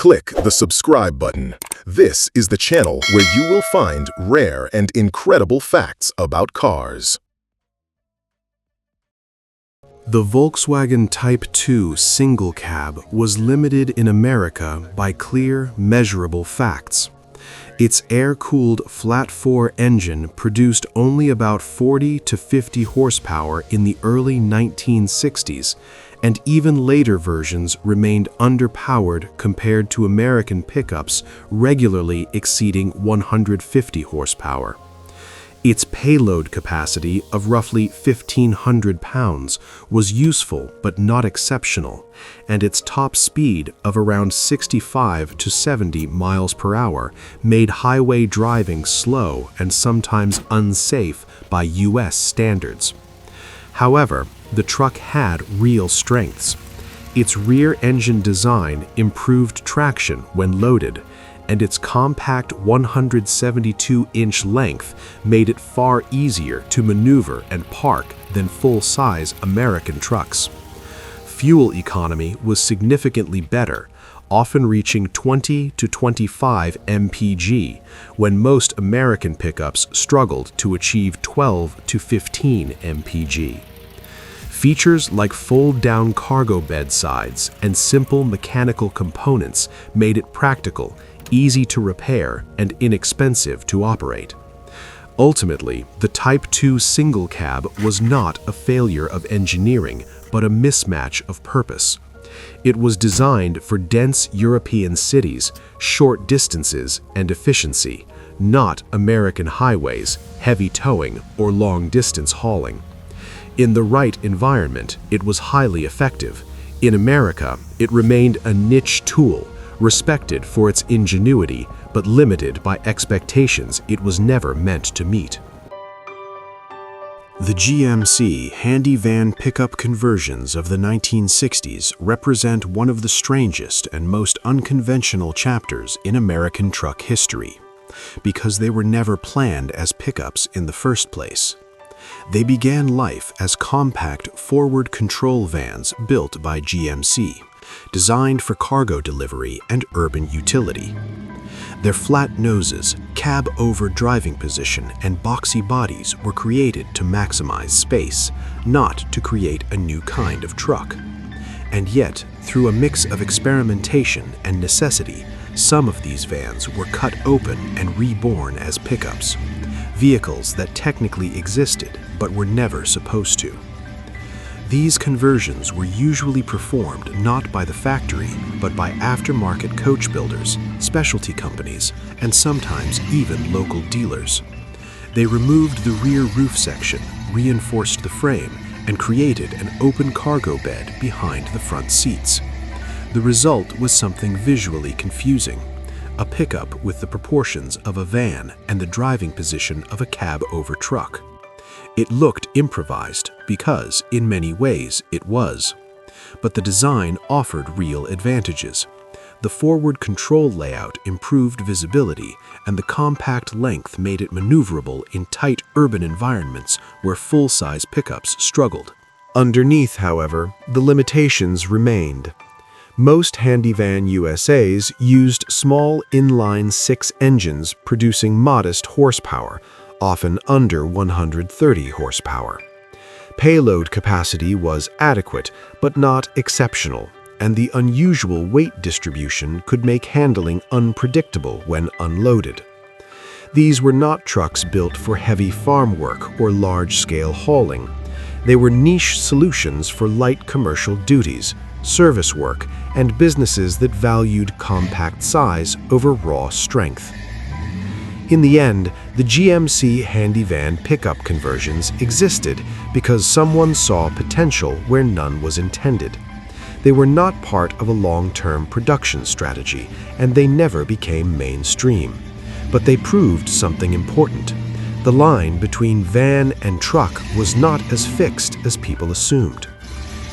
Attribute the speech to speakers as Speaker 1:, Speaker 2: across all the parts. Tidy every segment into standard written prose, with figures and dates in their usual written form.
Speaker 1: Click the subscribe button. This is the channel where you will find rare and incredible facts about cars.
Speaker 2: The Volkswagen Type 2 single cab was limited in America by clear, measurable facts. Its air-cooled flat-4 engine produced only about 40 to 50 horsepower in the early 1960s, and even later versions remained underpowered compared to American pickups regularly exceeding 150 horsepower. Its payload capacity of roughly 1,500 pounds was useful but not exceptional, and its top speed of around 65 to 70 miles per hour made highway driving slow and sometimes unsafe by U.S. standards. However, the truck had real strengths. Its rear engine design improved traction when loaded, and its compact 172-inch length made it far easier to maneuver and park than full-size American trucks. Fuel economy was significantly better, often reaching 20 to 25 mpg, when most American pickups struggled to achieve 12 to 15 mpg. Features like fold-down cargo bed sides and simple mechanical components made it practical, easy to repair, and inexpensive to operate. Ultimately, the Type 2 single cab was not a failure of engineering, but a mismatch of purpose. It was designed for dense European cities, short distances, and efficiency, not American highways, heavy towing, or long-distance hauling. In the right environment, it was highly effective. In America, it remained a niche tool, respected for its ingenuity, but limited by expectations it was never meant to meet. The GMC handy van pickup conversions of the 1960s represent one of the strangest and most unconventional chapters in American truck history, because they were never planned as pickups in the first place. They began life as compact forward control vans built by GMC, designed for cargo delivery and urban utility. Their flat noses, cab-over driving position, and boxy bodies were created to maximize space, not to create a new kind of truck. And yet, through a mix of experimentation and necessity, some of these vans were cut open and reborn as pickups, vehicles that technically existed but were never supposed to. These conversions were usually performed not by the factory, but by aftermarket coach builders, specialty companies, and sometimes even local dealers. They removed the rear roof section, reinforced the frame, and created an open cargo bed behind the front seats. The result was something visually confusing: a pickup with the proportions of a van and the driving position of a cab-over truck. It looked improvised because, in many ways, it was. But the design offered real advantages. The forward control layout improved visibility, and the compact length made it maneuverable in tight urban environments where full-size pickups struggled. Underneath, however, the limitations remained. Most handyvan USAs used small inline-six engines producing modest horsepower, often under 130 horsepower. Payload capacity was adequate, but not exceptional, and the unusual weight distribution could make handling unpredictable when unloaded. These were not trucks built for heavy farm work or large-scale hauling. They were niche solutions for light commercial duties, service work, and businesses that valued compact size over raw strength. In the end, the GMC handy van pickup conversions existed because someone saw potential where none was intended. They were not part of a long-term production strategy, and they never became mainstream. But they proved something important. The line between van and truck was not as fixed as people assumed.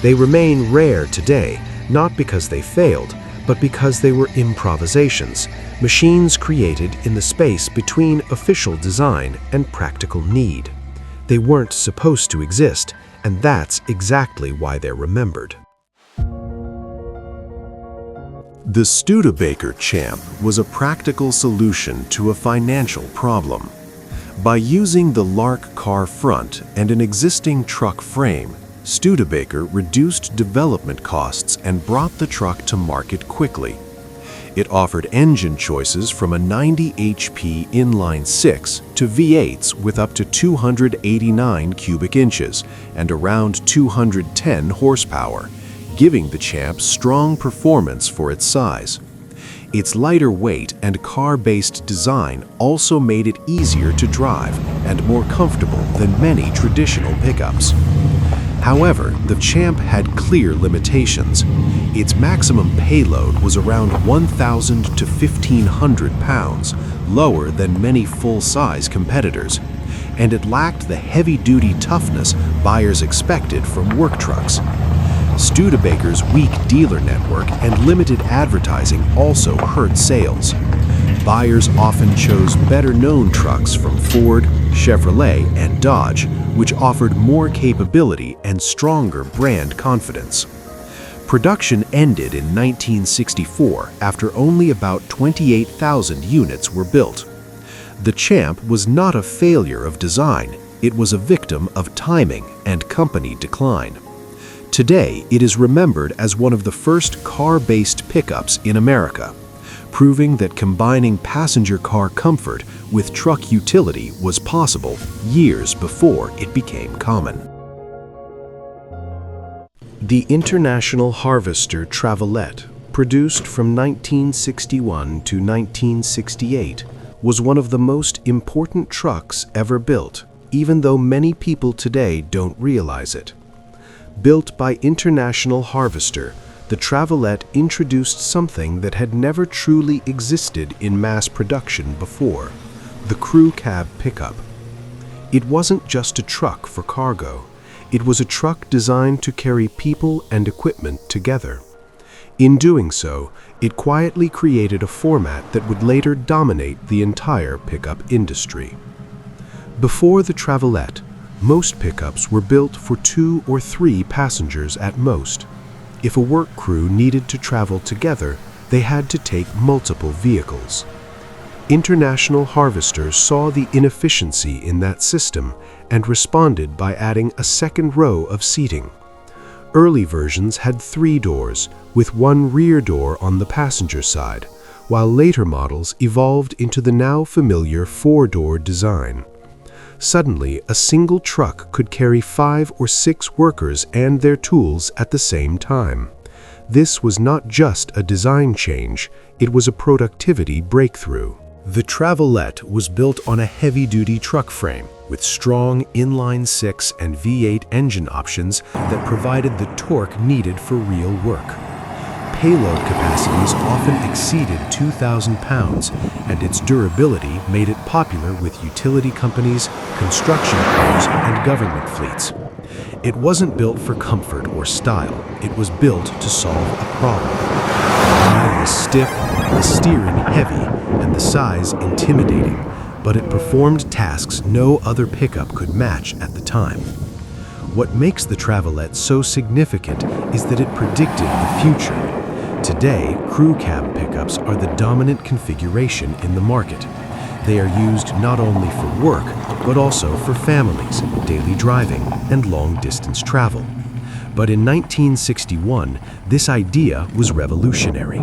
Speaker 2: They remain rare today, not because they failed, but because they were improvisations, machines created in the space between official design and practical need. They weren't supposed to exist, and that's exactly why they're remembered. The Studebaker Champ was a practical solution to a financial problem. By using the RARECars front and an existing truck frame, Studebaker reduced development costs and brought the truck to market quickly. It offered engine choices from a 90 HP inline-six to V8s with up to 289 cubic inches and around 210 horsepower, giving the Champ strong performance for its size. Its lighter weight and car-based design also made it easier to drive and more comfortable than many traditional pickups. However, the Champ had clear limitations. Its maximum payload was around 1,000 to 1,500 pounds, lower than many full-size competitors, and it lacked the heavy-duty toughness buyers expected from work trucks. Studebaker's weak dealer network and limited advertising also hurt sales. Buyers often chose better-known trucks from Ford, Chevrolet, and Dodge, which offered more capability and stronger brand confidence. Production ended in 1964 after only about 28,000 units were built. The Champ was not a failure of design, it was a victim of timing and company decline. Today, it is remembered as one of the first car-based pickups in America, proving that combining passenger car comfort with truck utility was possible years before it became common. The International Harvester Travelette, produced from 1961 to 1968, was one of the most important trucks ever built, even though many people today don't realize it. Built by International Harvester, the Travelette introduced something that had never truly existed in mass production before: the crew cab pickup. It wasn't just a truck for cargo. It was a truck designed to carry people and equipment together. In doing so, it quietly created a format that would later dominate the entire pickup industry. Before the Travelette, most pickups were built for 2 or 3 passengers at most. If a work crew needed to travel together, they had to take multiple vehicles. International Harvesters saw the inefficiency in that system and responded by adding a second row of seating. Early versions had 3 doors, with 1 rear door on the passenger side, while later models evolved into the now familiar 4-door design. Suddenly, a single truck could carry 5 or 6 workers and their tools at the same time. This was not just a design change, it was a productivity breakthrough. The Travelette was built on a heavy-duty truck frame with strong inline-6 and V8 engine options that provided the torque needed for real work. Payload capacities often exceeded 2,000 pounds, and its durability made it popular with utility companies, construction crews, and government fleets. It wasn't built for comfort or style, it was built to solve a problem. The ride was stiff, the steering heavy, and the size intimidating, but it performed tasks no other pickup could match at the time. What makes the Travelette so significant is that it predicted the future. Today, crew cab pickups are the dominant configuration in the market. They are used not only for work, but also for families, daily driving, and long-distance travel. But in 1961, this idea was revolutionary.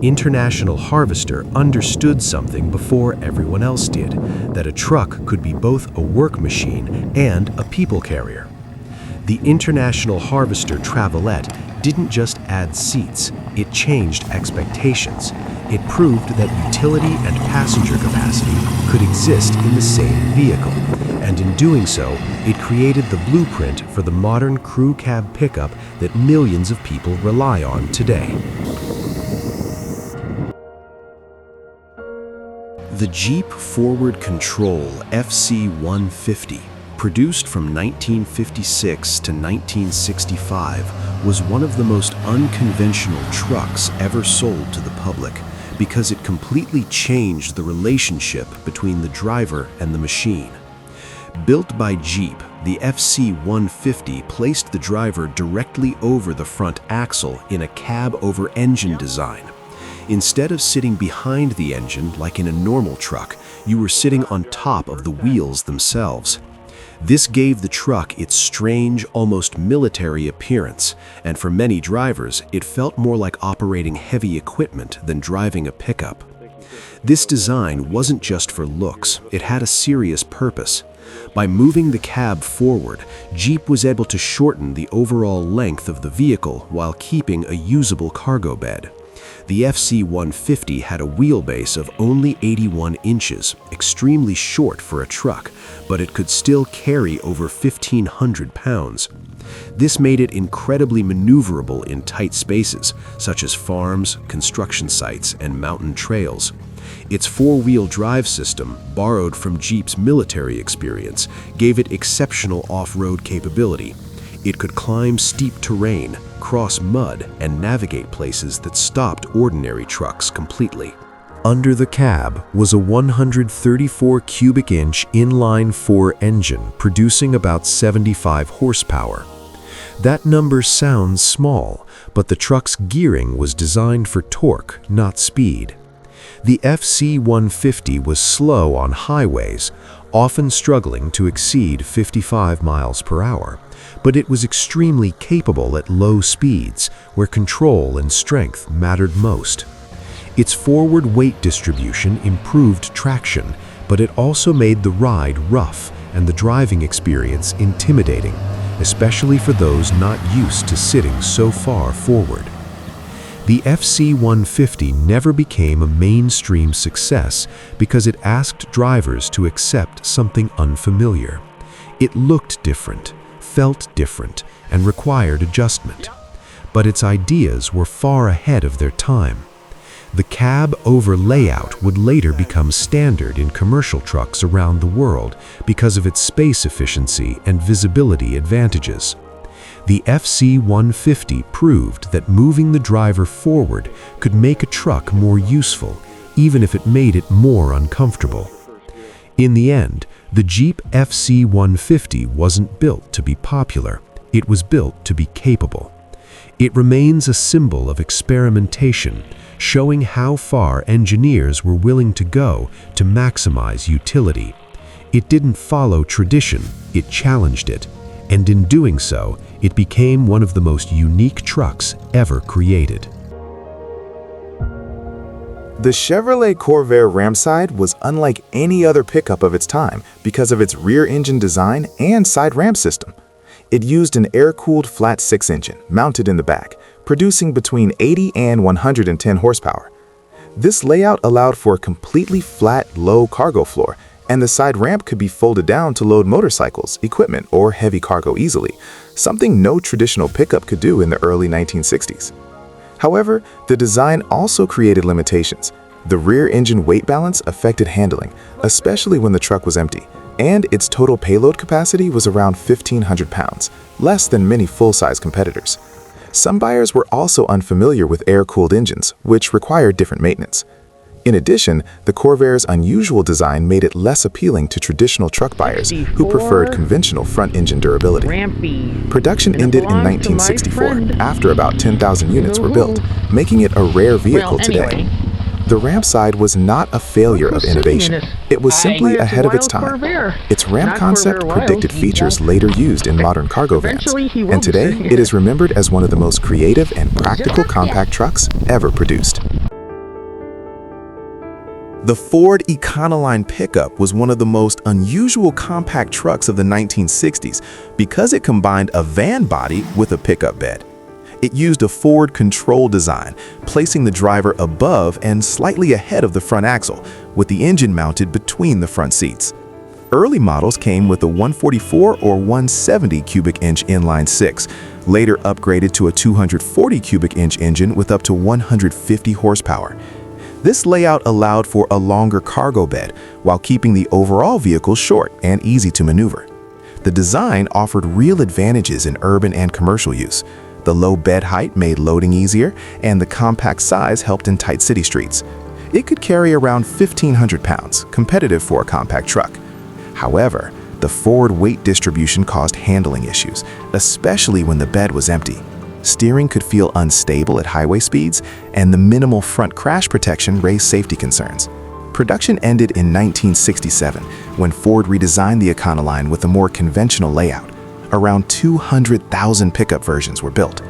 Speaker 2: International Harvester understood something before everyone else did, that a truck could be both a work machine and a people carrier. The International Harvester Travelette didn't just add seats, it changed expectations. It proved that utility and passenger capacity could exist in the same vehicle, and in doing so, it created the blueprint for the modern crew cab pickup that millions of people rely on today. The Jeep Forward Control FC-150, produced from 1956 to 1965, was one of the most unconventional trucks ever sold to the public because it completely changed the relationship between the driver and the machine. Built by Jeep, the FC-150 placed the driver directly over the front axle in a cab-over-engine design, Instead of sitting behind the engine like in a normal truck, you were sitting on top of the wheels themselves. This gave the truck its strange, almost military appearance, and for many drivers, it felt more like operating heavy equipment than driving a pickup. This design wasn't just for looks, it had a serious purpose. By moving the cab forward, Jeep was able to shorten the overall length of the vehicle while keeping a usable cargo bed. The FC-150 had a wheelbase of only 81 inches, extremely short for a truck, but it could still carry over 1,500 pounds. This made it incredibly maneuverable in tight spaces, such as farms, construction sites, and mountain trails. Its four-wheel drive system, borrowed from Jeep's military experience, gave it exceptional off-road capability. It could climb steep terrain, cross mud, and navigate places that stopped ordinary trucks completely. Under the cab was a 134 cubic inch inline-4 engine producing about 75 horsepower. That number sounds small, but the truck's gearing was designed for torque, not speed. The FC-150 was slow on highways, often struggling to exceed 55 miles per hour, but it was extremely capable at low speeds, where control and strength mattered most. Its forward weight distribution improved traction, but it also made the ride rough and the driving experience intimidating, especially for those not used to sitting so far forward. The FC-150 never became a mainstream success because it asked drivers to accept something unfamiliar. It looked different, felt different, and required adjustment. But its ideas were far ahead of their time. The cab-over layout would later become standard in commercial trucks around the world because of its space efficiency and visibility advantages. The FC-150 proved that moving the driver forward could make a truck more useful, even if it made it more uncomfortable. In the end, the Jeep FC-150 wasn't built to be popular, it was built to be capable. It remains a symbol of experimentation, showing how far engineers were willing to go to maximize utility. It didn't follow tradition, it challenged it, and in doing so, it became one of the most unique trucks ever created.
Speaker 3: The Chevrolet Corvair ramside was unlike any other pickup of its time because of its rear engine design and side ramp system. It used an air-cooled flat-six engine mounted in the back, producing between 80 and 110 horsepower. This layout allowed for a completely flat, low cargo floor, and the side ramp could be folded down to load motorcycles, equipment, or heavy cargo easily, something no traditional pickup could do in the early 1960s. However, the design also created limitations. The rear engine weight balance affected handling, especially when the truck was empty, and its total payload capacity was around 1,500 pounds, less than many full-size competitors. Some buyers were also unfamiliar with air-cooled engines, which required different maintenance. In addition, the Corvair's unusual design made it less appealing to traditional truck buyers who preferred conventional front-engine durability. Production ended in 1964, after about 10,000 units were built, making it a rare vehicle today. The ramp side was not a failure of innovation. It was simply ahead of its time. Its ramp concept predicted features later used in modern cargo vans, and today it is remembered as one of the most creative and practical compact trucks ever produced. The Ford Econoline pickup was one of the most unusual compact trucks of the 1960s because it combined a van body with a pickup bed. It used a forward control design, placing the driver above and slightly ahead of the front axle, with the engine mounted between the front seats. Early models came with a 144 or 170 cubic inch inline six, later upgraded to a 240 cubic inch engine with up to 150 horsepower. This layout allowed for a longer cargo bed while keeping the overall vehicle short and easy to maneuver. The design offered real advantages in urban and commercial use. The low bed height made loading easier, and the compact size helped in tight city streets. It could carry around 1,500 pounds, competitive for a compact truck. However, the forward weight distribution caused handling issues, especially when the bed was empty. Steering could feel unstable at highway speeds, and the minimal front crash protection raised safety concerns. Production ended in 1967 when Ford redesigned the Econoline with a more conventional layout. Around 200,000 pickup versions were built.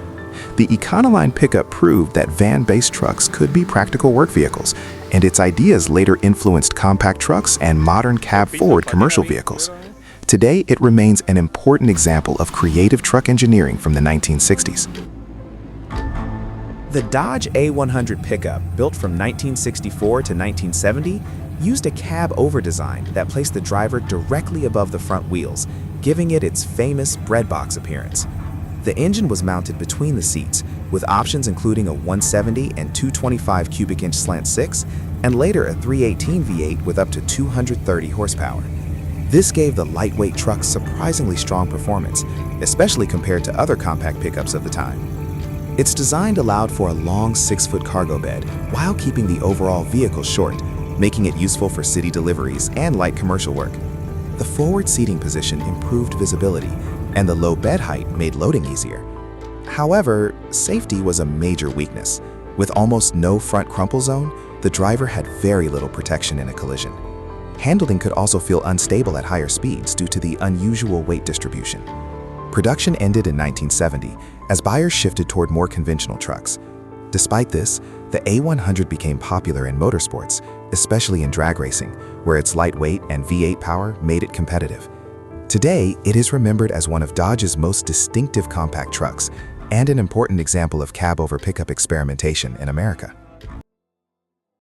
Speaker 3: The Econoline pickup proved that van-based trucks could be practical work vehicles, and its ideas later influenced compact trucks and modern cab-forward commercial vehicles. Today, it remains an important example of creative truck engineering from the 1960s.
Speaker 4: The Dodge A100 pickup, built from 1964 to 1970, used a cab-over design that placed the driver directly above the front wheels, giving it its famous breadbox appearance. The engine was mounted between the seats, with options including a 170 and 225 cubic inch slant 6, and later a 318 V8 with up to 230 horsepower. This gave the lightweight truck surprisingly strong performance, especially compared to other compact pickups of the time. Its design allowed for a long 6-foot cargo bed while keeping the overall vehicle short, making it useful for city deliveries and light commercial work. The forward seating position improved visibility, and the low bed height made loading easier. However, safety was a major weakness. With almost no front crumple zone, the driver had very little protection in a collision. Handling could also feel unstable at higher speeds due to the unusual weight distribution. Production ended in 1970 as buyers shifted toward more conventional trucks. Despite this, the A100 became popular in motorsports, especially in drag racing, where its lightweight and V8 power made it competitive. Today, it is remembered as one of Dodge's most distinctive compact trucks and an important example of cab-over pickup experimentation in America.